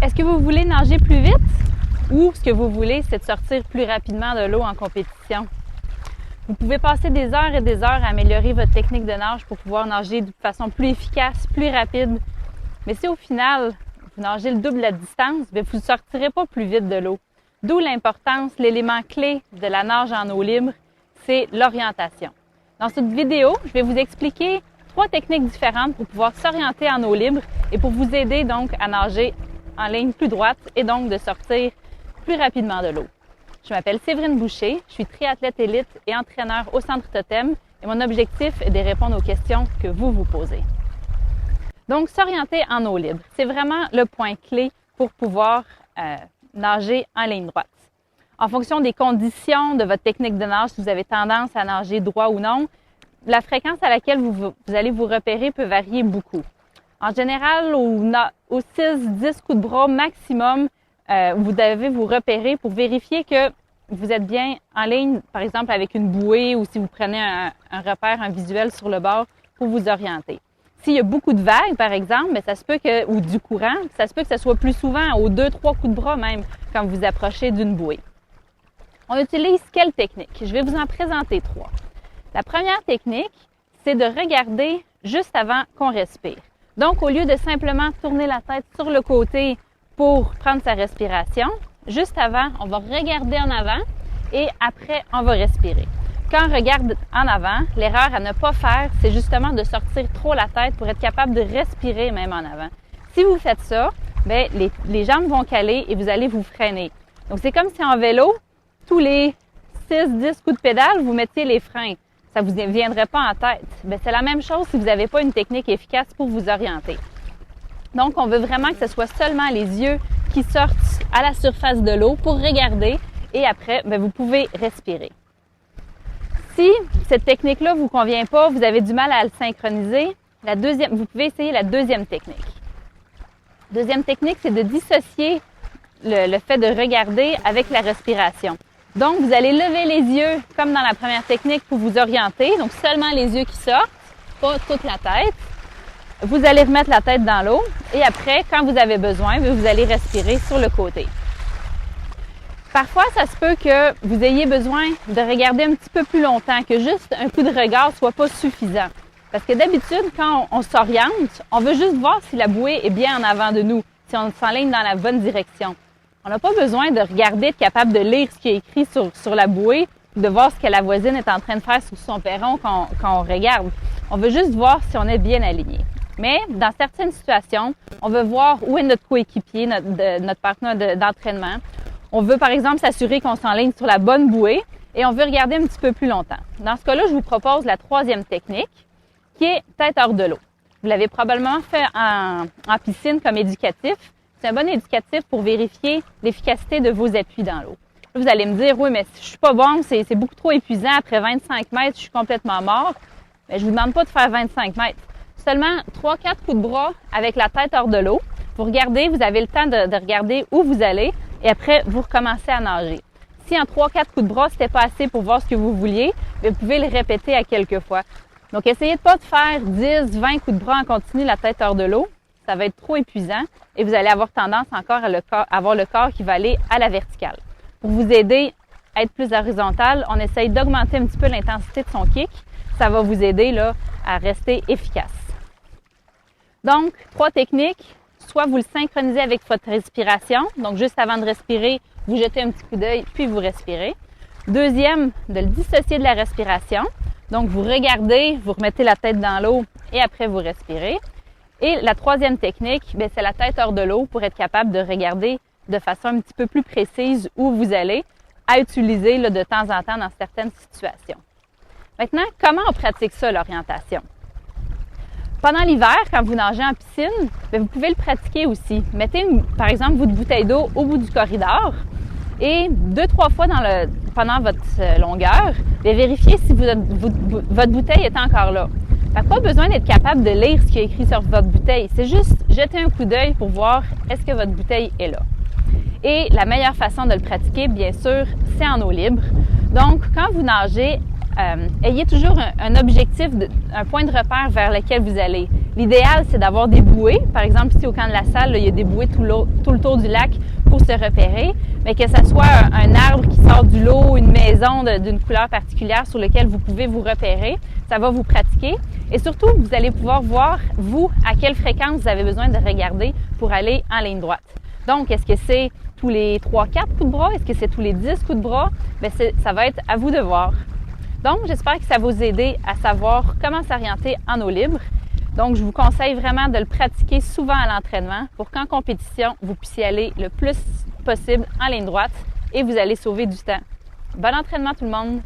Est-ce que vous voulez nager plus vite ou ce que vous voulez, c'est de sortir plus rapidement de l'eau en compétition? Vous pouvez passer des heures et des heures à améliorer votre technique de nage pour pouvoir nager de façon plus efficace, plus rapide. Mais si au final, vous nagez le double de la distance, bien, vous ne sortirez pas plus vite de l'eau. D'où l'importance, l'élément clé de la nage en eau libre, c'est l'orientation. Dans cette vidéo, je vais vous expliquer 3 techniques différentes pour pouvoir s'orienter en eau libre et pour vous aider donc à nager en ligne plus droite et donc de sortir plus rapidement de l'eau. Je m'appelle Séverine Boucher, je suis triathlète élite et entraîneur au Centre Totem et mon objectif est de répondre aux questions que vous vous posez. Donc, s'orienter en eau libre, c'est vraiment le point clé pour pouvoir nager en ligne droite. En fonction des conditions de votre technique de nage, si vous avez tendance à nager droit ou non, la fréquence à laquelle vous allez vous repérer peut varier beaucoup. En général, au 6-10 coups de bras maximum, vous devez vous repérer pour vérifier que vous êtes bien en ligne, par exemple avec une bouée ou si vous prenez un repère, un visuel sur le bord pour vous orienter. S'il y a beaucoup de vagues, par exemple, bien, ça se peut que, ou du courant, ça se peut que ce soit plus souvent aux 2-3 coups de bras même quand vous approchez d'une bouée. On utilise quelle technique? Je vais vous en présenter 3. La première technique, c'est de regarder juste avant qu'on respire. Donc, au lieu de simplement tourner la tête sur le côté pour prendre sa respiration, juste avant, on va regarder en avant et après, on va respirer. Quand on regarde en avant, l'erreur à ne pas faire, c'est justement de sortir trop la tête pour être capable de respirer même en avant. Si vous faites ça, bien, les jambes vont caler et vous allez vous freiner. Donc, c'est comme si en vélo, tous les 6-10 coups de pédale, vous mettiez les freins. Ça ne vous viendrait pas en tête. Bien, c'est la même chose si vous n'avez pas une technique efficace pour vous orienter. Donc, on veut vraiment que ce soit seulement les yeux qui sortent à la surface de l'eau pour regarder et après, bien, vous pouvez respirer. Si cette technique-là ne vous convient pas, vous avez du mal à le synchroniser, vous pouvez essayer la deuxième technique. Deuxième technique, c'est de dissocier le fait de regarder avec la respiration. Donc, vous allez lever les yeux comme dans la première technique pour vous orienter. Donc, seulement les yeux qui sortent, pas toute la tête. Vous allez remettre la tête dans l'eau et après, quand vous avez besoin, vous allez respirer sur le côté. Parfois, ça se peut que vous ayez besoin de regarder un petit peu plus longtemps, que juste un coup de regard soit pas suffisant. Parce que d'habitude, quand on s'oriente, on veut juste voir si la bouée est bien en avant de nous, si on s'enligne dans la bonne direction. On n'a pas besoin de regarder, être capable de lire ce qui est écrit sur la bouée, de voir ce que la voisine est en train de faire sur son perron quand on regarde. On veut juste voir si on est bien aligné. Mais dans certaines situations, on veut voir où est notre coéquipier, notre partenaire d'entraînement. On veut, par exemple, s'assurer qu'on s'enligne sur la bonne bouée et on veut regarder un petit peu plus longtemps. Dans ce cas-là, je vous propose la 3e technique, qui est tête hors de l'eau. Vous l'avez probablement fait en piscine comme éducatif. C'est un bon indicatif pour vérifier l'efficacité de vos appuis dans l'eau. Vous allez me dire, oui, mais je suis pas bon, c'est beaucoup trop épuisant. Après 25 mètres, je suis complètement mort. Mais je vous demande pas de faire 25 mètres. Seulement 3-4 coups de bras avec la tête hors de l'eau. Vous regardez, vous avez le temps de regarder où vous allez et après, vous recommencez à nager. Si en 3-4 coups de bras, c'était pas assez pour voir ce que vous vouliez, vous pouvez le répéter à quelques fois. Donc, essayez de pas de faire 10-20 coups de bras en continu la tête hors de l'eau. Ça va être trop épuisant et vous allez avoir tendance encore à avoir le corps qui va aller à la verticale. Pour vous aider à être plus horizontal, on essaye d'augmenter un petit peu l'intensité de son kick. Ça va vous aider là, à rester efficace. Donc, 3 techniques. Soit vous le synchronisez avec votre respiration. Donc, juste avant de respirer, vous jetez un petit coup d'œil, puis vous respirez. Deuxième, de le dissocier de la respiration. Donc, vous regardez, vous remettez la tête dans l'eau et après, vous respirez. Et la 3e technique, bien, c'est la tête hors de l'eau pour être capable de regarder de façon un petit peu plus précise où vous allez, à utiliser là, de temps en temps dans certaines situations. Maintenant, comment on pratique ça, l'orientation? Pendant l'hiver, quand vous nagez en piscine, bien, vous pouvez le pratiquer aussi. Mettez, par exemple, votre bouteille d'eau au bout du corridor et 2-3 fois pendant votre longueur, bien, vérifiez si votre bouteille est encore là. Pas besoin d'être capable de lire ce qui est écrit sur votre bouteille. C'est juste jeter un coup d'œil pour voir est-ce que votre bouteille est là. Et la meilleure façon de le pratiquer, bien sûr, c'est en eau libre. Donc, quand vous nagez, ayez toujours un objectif, un point de repère vers lequel vous allez. L'idéal, c'est d'avoir des bouées. Par exemple, ici au camp de la Salle, là, il y a des bouées tout le tour du lac pour se repérer. Mais que ce soit un arbre qui sort du lot, une maison d'une couleur particulière sur laquelle vous pouvez vous repérer, ça va vous pratiquer. Et surtout, vous allez pouvoir voir, vous, à quelle fréquence vous avez besoin de regarder pour aller en ligne droite. Donc, est-ce que c'est tous les 3-4 coups de bras? Est-ce que c'est tous les 10 coups de bras? Bien, ça va être à vous de voir. Donc, j'espère que ça va vous aider à savoir comment s'orienter en eau libre. Donc, je vous conseille vraiment de le pratiquer souvent à l'entraînement pour qu'en compétition, vous puissiez aller le plus possible en ligne droite et vous allez sauver du temps. Bon entraînement tout le monde!